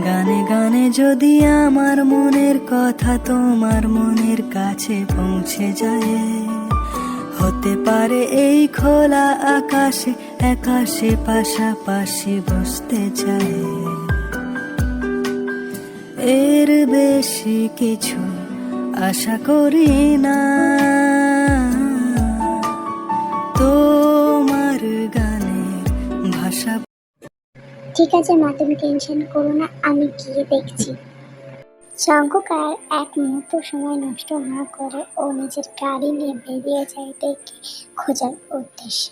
গানে গানে যদি আমার মনের কথা তোমার মনের কাছে পৌঁছে যায়, হতে পারে এই খোলা আকাশে আকাশে পাশাপাশি বসতে চায়। এর বেশি কিছু আশা করি না, তোমার গানের ভাষা। ঠিক আছে মা, তুমি টেনশন করো না, আমি গিয়ে দেখছি। জঙ্কুক আর এক মুহূর্ত সময় নষ্ট না করে ও নিজের গাড়ি নিয়ে বেরিয়ে যায় দেখে খোঁজার উদ্দেশ্যে।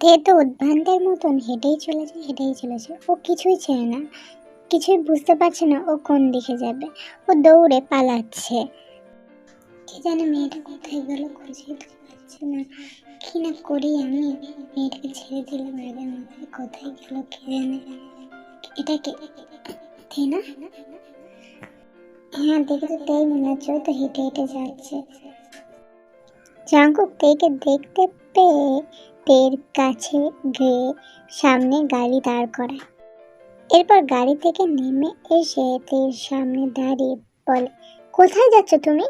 তে তো উদ্ভ্রান্তের মতন হেঁটেই চলেছে, ও কিছুই চেনে না, কিছুই বুঝতে পারছে না ও কোন দিকে যাবে। ও দৌড়ে পালাচ্ছে। কি জানে মেয়েটা কোথায় গেল, খুঁজে পাচ্ছে না। কি না করি আমি, মেয়েটাকে ছেড়ে দিলাম আগের মাথায়, কোথায় গেল কে জানে। এটাকে না, হ্যাঁ দেখে তো তাই মনে হচ্ছে, তো হেঁটে হেঁটে যাচ্ছে। জঙ্কুক তেকে দেখতে পেয়ে তের কাছে গিয়ে সামনে গাড়ি দাঁড় করায়। এরপর গাড়ি থেকে নেমে এসে তের সামনে দাঁড়িয়ে বলে, কোথায় যাচ্ছ তুমি?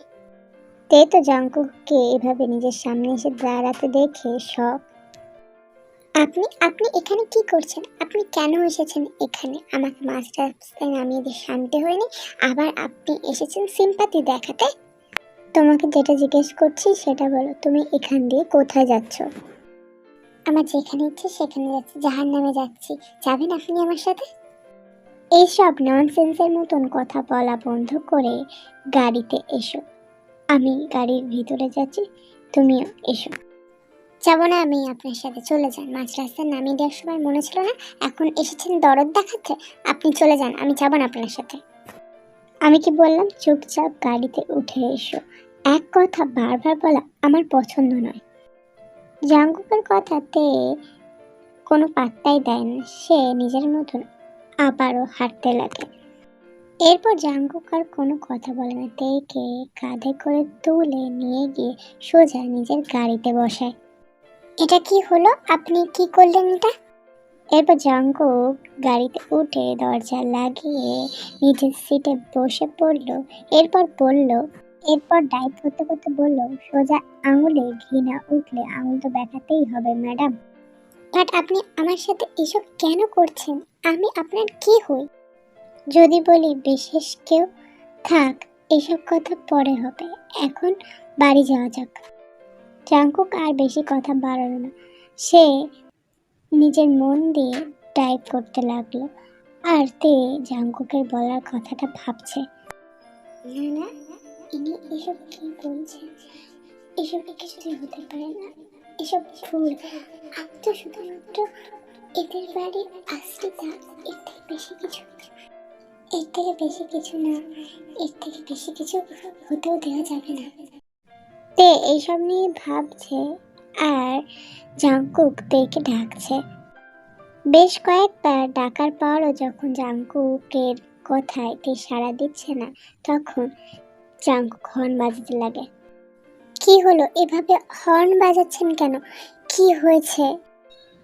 তে তো জঙ্কুককে এভাবে নিজের সামনে এসে দাঁড়াতে দেখে শক। আপনি আপনি এখানে কি করছেন? আপনি কেন এসেছেন এখানে? আমাকে মাঝ রাস্তায় নামিয়ে দিয়ে শান্তি হয়নি, আবার আপনি এসেছেন সিম্পাতি দেখাতে? তোমাকে যেটা জিজ্ঞেস করছি সেটা বলো, তুমি এখান দিয়ে কোথায় যাচ্ছ? আমার যেখানে ইচ্ছে সেখানে যাচ্ছি, জাহান্নামে যাচ্ছি, যাবেন আপনি আমার সাথে? এইসব ননসেন্সের মতন কথা বলা বন্ধ করে গাড়িতে এসো। আমি গাড়ির ভিতরে যাচ্ছি, তুমিও এসো। যাবো না আমি আপনার সাথে, চলে যান। মাঝ রাস্তায় নামিয়ে দেওয়ার সময় মনে ছিল না, এখন এসেছেন দরদ দেখাতে? আপনি চলে যান, আমি যাবো না আপনার সাথে। আমি কি বললাম, চুপচাপ গাড়িতে উঠে এসো। এক কথা বারবার বলা আমার পছন্দ নয়। জাঙ্কুকের কথাতে কোনো পাত্তাই দেয় না, সে নিজের মতন আবারও হাঁটতে লাগে। এরপর জাঙ্কুক আর কোনো কথা বলে না, তেকে কাঁধে করে তুলে নিয়ে গিয়ে সোজা নিজের গাড়িতে বসায়। এটা কি হলো, আপনি কি করলেন এটা? এরপর জাঙ্কুক গাড়িতে উঠে দরজা লাগিয়ে নিজের সিটে বসে পড়ল। এরপর ড্রাইভ করতে করতে বলল, সোজা আঙুলে ঘি না উঠলে আঙুল তো দেখাতেই হবে ম্যাডাম। বাট আপনি আমার সাথে এসব কেন করছেন? আমি আপনার কি হই? যদি বলি বিশেষ কেউ, থাক এসব কথা পরে হবে, এখন বাড়ি যাওয়া যাক। জাঙ্কুক আর বেশি কথা বাড়ালো না, সে নিজের মন দিয়ে টাইপ করতে লাগলো। আর তে জাঙ্কুকের বলার কথাটা ভাবছে, না না, ইনি এসব কি বলছে, এসব কিছুই হতে পারে না, এসব ভুল। আমি তো শুধুমাত্র এদের বাড়ির আশ্রিতা, এর থেকে বেশি কিছু না, এর থেকে বেশি কিছু হতেও দেওয়া যাবে না। তে এইসব নিয়ে ভাবছে আর জাঙ্কুক তেকে ডাকছে। বেশ কয়েকবার ডাকার পরও যখন জাঙ্কুকের কথায় তে সাড়া দিচ্ছে না, তখন জাঙ্কুক হর্ন বাজাতে লাগে। কি হলো, এভাবে হর্ন বাজাচ্ছেন কেন? কি হয়েছে?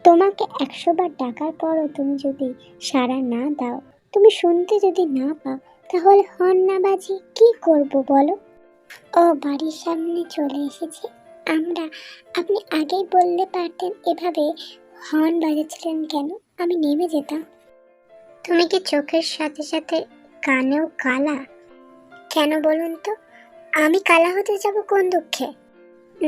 তোমাকে 100 বার ডাকার পরও তুমি যদি সাড়া না দাও, তুমি শুনতে যদি না পাও, তাহলে হর্ন না বাজিয়ে কি করব বলো? ও বাড়ির সামনে চলে এসেছে আমরা, আপনি আগেই বললে পারতেন, এভাবে হর্ন বাজাচ্ছিলেন কেন? আমি নেমে যেতাম। তুমি কি চোখের সাথে সাথে কানেও কালা? কেন বলুন তো, আমি কালা হতে যাব কোন দুঃখে?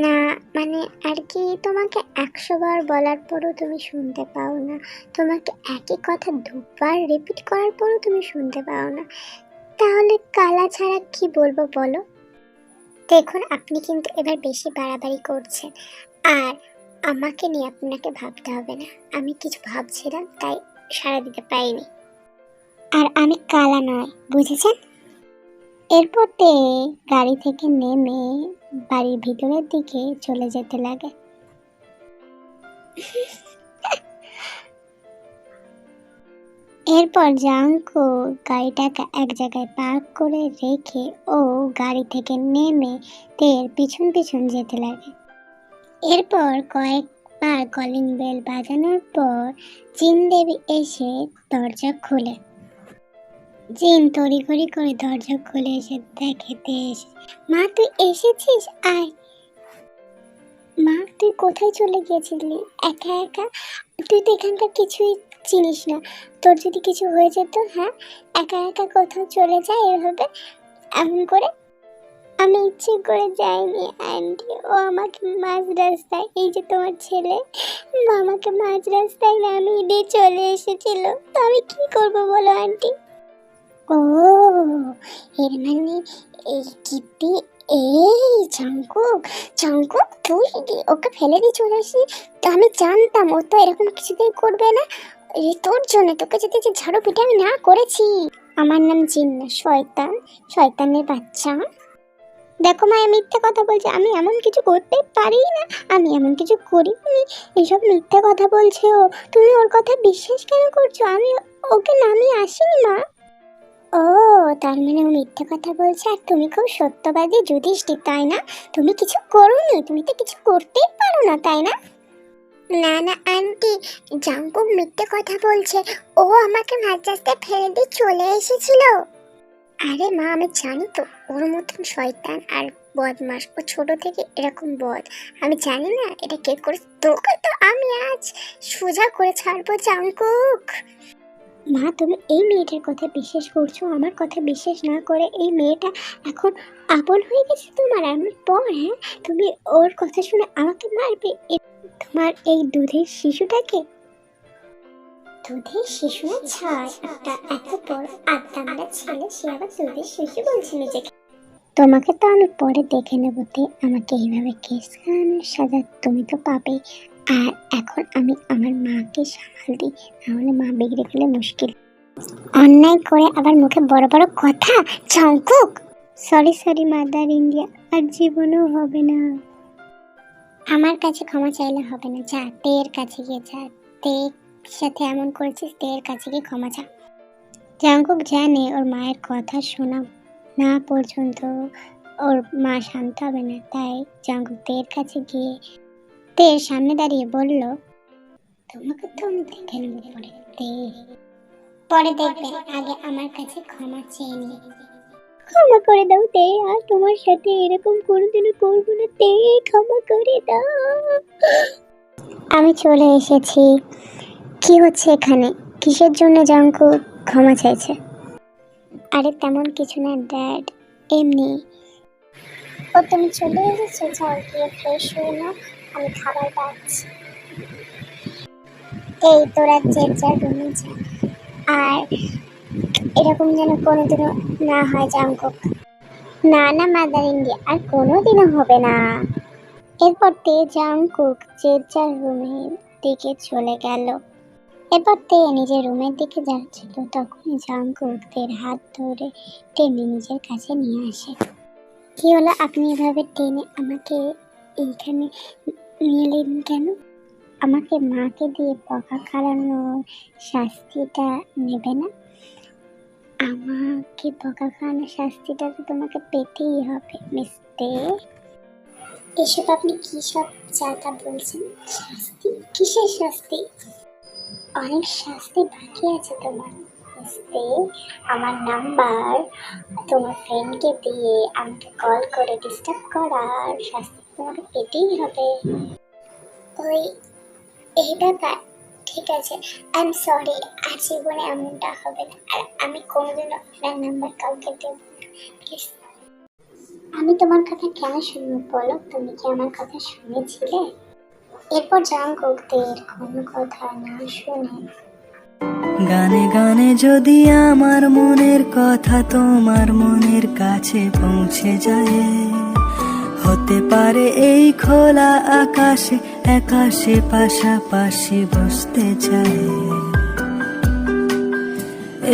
না মানে আর কি, তোমাকে 100 বার বলার পরও তুমি শুনতে পাও না, তোমাকে একই কথা 2 বার রিপিট করার পরও তুমি শুনতে পাও না, তাহলে কালা ছাড়া কি বলবো বলো? দেখুন আপনি কিন্তু এবার বেশি বাড়াবাড়ি করছেন, আর আমাকে নিয়ে আপনাকে ভাবতে হবে না, আমি কিছু ভাবছিলাম তাই সাড়া দিতে পারিনি, আর আমি কালা নয়, বুঝেছেন? এরপর তে গাড়ি থেকে নেমে বাড়ির ভিতরের দিকে চলে যেতে লাগে। এরপর জাঙ্কুক গাড়িটাকে এক জায়গায় পার্ক করে রেখে ও গাড়ি থেকে নেমে তের পিছন পিছন যেতে লাগে। এরপর কয়েকবার কলিং বেল বাজানোর পর জিন দেবী এসে দরজা খোলে। জিন তড়িঘড়ি করে দরজা খুলে এসে দেখে তে এসে। মা তুই এসেছিস, আয়। মা তুই কোথায় চলে গিয়েছিলি একা একা? তুই তো এখানকার কিছুই চিনিস না, তোর যদি কিছু হয়ে যেত, হ্যাঁ, একা একা কোথাও চলে যায় এভাবে এমন করে? আমি ইচ্ছে করে যাইনি আন্টি, ও আমাকে মাঝ রাস্তায়, এই যে তোমার ছেলে আমাকে মাঝ রাস্তায় নামিয়ে দিয়ে চলে এসেছিল, তো আমি কি করবো বলো আন্টি? ও এর মানে এই কিপি, এই জাঙ্কুক, জাঙ্কুক তুই ওকে ফেলে দিয়ে চলে আসি? তো আমি জানতাম ও তো এরকম কিছুতেই করবে না। তোর জন্য তোকে যদি যে ঝাড়ু পিটা আমি না করেছি। আমার নাম জিন না, শয়তান, শয়তানের বাচ্চা। দেখো মা, মিথ্যে কথা বলছে, আমি এমন কিছু করতে পারি না, আমি এমন কিছু করিনি। এইসব মিথ্যে কথা বলছে ও, তুমি ওর কথা বিশ্বাস কেন করছো? আমি ওকে নামিয়ে আসিনি মা। ও তার মানে ও মিথ্যে কথা বলছে, আর তুমি খুব সত্যবাদী যুধিষ্ঠির, তাই না? তুমি কিছু করোনি, তুমি তো কিছু করতেই পারো না, তাই না? না না আন্টি, জাঙ্কুক মিথ্যে কথা বলছে, ও আমাকে মাঝ রাস্তায় ফেলে দিয়ে চলে এসেছিল। আরে মা, আমি জানি তো ওর মতন শয়তান আর বদমাস, ও ছোট থেকে এরকম বদ। আমি জানি না এটা কে করে, তোকে তো আমি আজ সোজা করে ছাড়বো জাঙ্কুক। মা তুমি এই মেয়েটার কথা বিশ্বাস করছো, আমার কথা বিশ্বাস না করে এই মেয়েটা এখন আপন হয়ে গেছে তোমার। আমার পর, হ্যাঁ, তুমি ওর কথা শুনে আমাকে মারবে? তোমার এই দুধের শিশুটাকে? দুধের শিশু না ছাই, একটা এত বড় আড্ডামারা ছেলে, সে আবার দুধের শিশু বলছে নিজেকে। তোমাকে তো আমি পরে দেখে নেবো, আমাকে এইভাবে কেস খাওয়ানোর সাজা তুমি তো পাবে। আর এখন আমি আমার মাকে সামাল দিই, নাহলে মা বিগড়ে গেলে মুশকিল। অন্যায় করে আবার মুখে বড় বড় কথা, Jungkook. Sorry sorry mother India, আর জীবনেও হবে না। আমার কাছে ক্ষমা চাইলে হবে না, যা তের কাছে গিয়ে যা, তের সাথে এমন করেছিস, তের কাছে গিয়ে ক্ষমা চা। জাঙ্কুক জানে ওর মায়ের কথা শোনা না পর্যন্ত ওর মা শান্ত হবে না, তাই জাঙ্কুক তের কাছে গিয়ে তের সামনে দাঁড়িয়ে বলল, তোমাকে তো আমি দেখে নেবো পরে, পরে দেখবেন, আগে আমার কাছে ক্ষমা চেয়ে নিয়ে। ক্ষমা করে দাও তে, আর তোমার সাথে এরকম কোনোদিনও করবো না তে, ক্ষমা করে দাও। আমি চলে এসেছি। কি হচ্ছে এখানে? কিসের জন্য জাঙ্কুক ক্ষমা চাইছে? আরে তেমন কিছু না ড্যাড, এমনি। ও তুমি চলে এসেছো, যাও গিয়ে ফ্রেশ হয়ে নাও, আমি খাবার পাচ্ছি। এই তোরা যে যার রুমে যা, আর এরকম যেন কোনোদিনও না হয় জাঙ্কুক। না না মাদার ইন্ডিয়া, আর কোনোদিনও হবে না। এরপর তে জাঙ্কুক যে যার রুমের দিকে চলে গেল। এরপর তে নিজের রুমের দিকে যাচ্ছিল, তখনই জাঙ্কুক তের হাত ধরে টেনে নিজের কাছে নিয়ে আসে। কি হলো, আপনি এভাবে টেনে আমাকে এইখানে নিয়ে এলেন কেন? আমাকে মাকে দিয়ে বকা খাওয়ানোর শাস্তিটা নেবে না? আমাকে বকা খাওয়ানোর শাস্তিটা তো তোমাকে পেতেই হবে মিস তে। এসব আপনি কি সব জায়গা বলছেন? শাস্তি? কিসের শাস্তি? অনেক শাস্তি বাকি আছে তোমার মিস তে। আমার নাম্বার তোমার ফ্রেন্ডকে দিয়ে আমাকে কল করে ডিস্টার্ব করার শাস্তি তোমাকে পেতেই হবে। ওই এই ব্যাপার, ঠিক আছে, আই এম সরি, আর জীবনে এমনটা হবে না, আর আমি কোনোদিনও আপনার নাম্বার কাউকে দেব না, প্লিজ। আমি তোমার কথা কেন শুনবো বলো? তুমি কি আমার কথা শুনেছিলে? এরপর জাঙ্কুক তের কোনো কথা না শুনে গানে গানে যদি আমার মনের কথা তোমার মনের কাছে পৌঁছে যায়, হতে পারে এই খোলা আকাশে আকাশে পাশাপাশি বসতে চায়।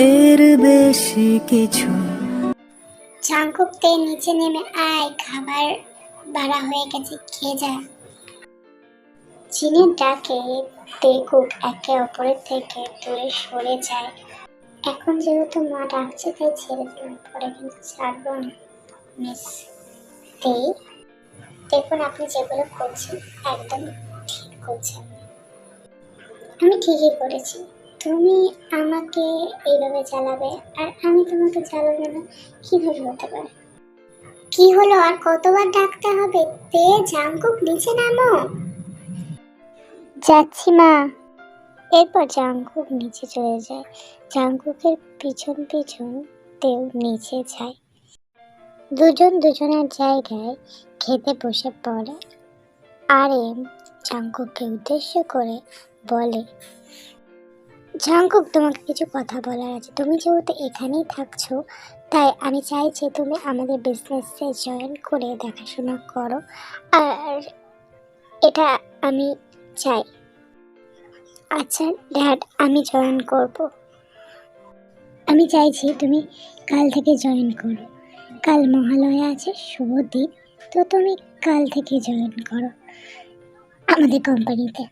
এর বেশি কিছু। জাঙ্কুক তে নিচে নেমে আয়, খাবার বাড়া হয়ে গেছে, খেয়ে যা। জিনের ডাকে তেকুক একে অপরের থেকে দূরে সরে যায়। এখন যেহেতু মা ডাকছে তাই ছেড়ে দিলাম, পরে কিন্তু ছাড়বো না। মিস দে, দেখুন আপনি যেগুলো করছেন একদম ঠিক করছেন না। আমি ঠিকই করেছি। তুমি আমাকে এইভাবে চালাবে আর আমি তোমাকে চালাবো না, কিভাবে হতে পারে? কি হলো, আর কতবার ডাকতে হবে? তে জাঙ্কুক নিচে নামো। যাচ্ছি মা। এরপর জাঙ্কুক নিচে চলে যায়। জাঙ্কুকের পিছন পিছন তেও নিচে যায়। দুজন দুজনের জায়গায় খেতে বসে পড়ে। আরএম জাঙ্কুককে উদ্দেশ্য করে বলে, জাঙ্কুক, তোমাকে কিছু কথা বলার আছে। তুমি যেহেতু এখানেই থাকছো, তাই আমি চাইছি তুমি আমাদের বিজনেসে জয়েন করে দেখাশোনা করো। আর এটা আমি চাই। আচ্ছা ড্যাড, আমি জয়েন করব। আমি চাইছি তুমি কাল থেকে জয়েন করো। কাল মহালয়া আছে, শুভ দিন, তো তুমি কাল থেকে জয়েন করো আমাদের কোম্পানিতে।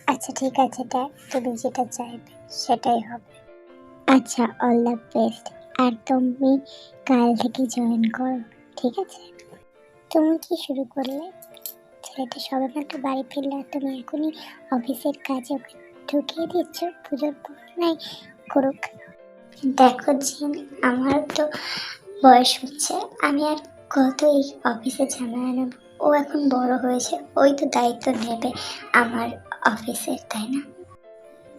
আচ্ছা ঠিক আছে ড্যাড, তুমি যেটা চাইবে সেটাই হবে। আচ্ছা, অল দ্য বেস্ট। আর তুমি কাল থেকে জয়েন করো, ঠিক আছে? তুমি কি শুরু করলে? ছেলেটা সবেমাত্র বাড়ি ফিরলে আর তুমি এখনই অফিসের কাজে ওকে ঢুকিয়ে দিচ্ছ? পুজোর পর নাই করুক। দেখো জিন, আমার তো বয়স হচ্ছে, আমি আর কত এই অফিসে ঝামেলা নেব? ও এখন বড় হয়েছে, ওই তো দায়িত্ব নেবে আমার অফিসের, তাই না?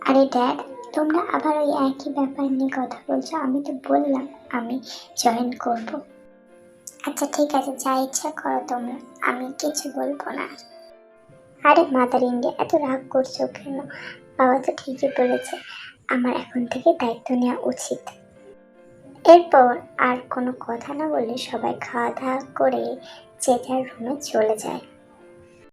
আরে ড্যাড, তোমরা আবার ওই একই ব্যাপার নিয়ে কথা বলছো। আমি তো বললাম আমি জয়েন করব। আচ্ছা ঠিক আছে, যা ইচ্ছা করো তোমরা, আমি কিছু বলবো না। আরে মাদার ইন্ডিয়া, এত রাগ করছো কেন? বাবা তো ঠিকই বলেছে, আমার এখন থেকে দায়িত্ব নেওয়া উচিত। এরপর আর কোনো কথা না বলে সবাই খাওয়া দাওয়া করে যে যার রুমে চলে যায়।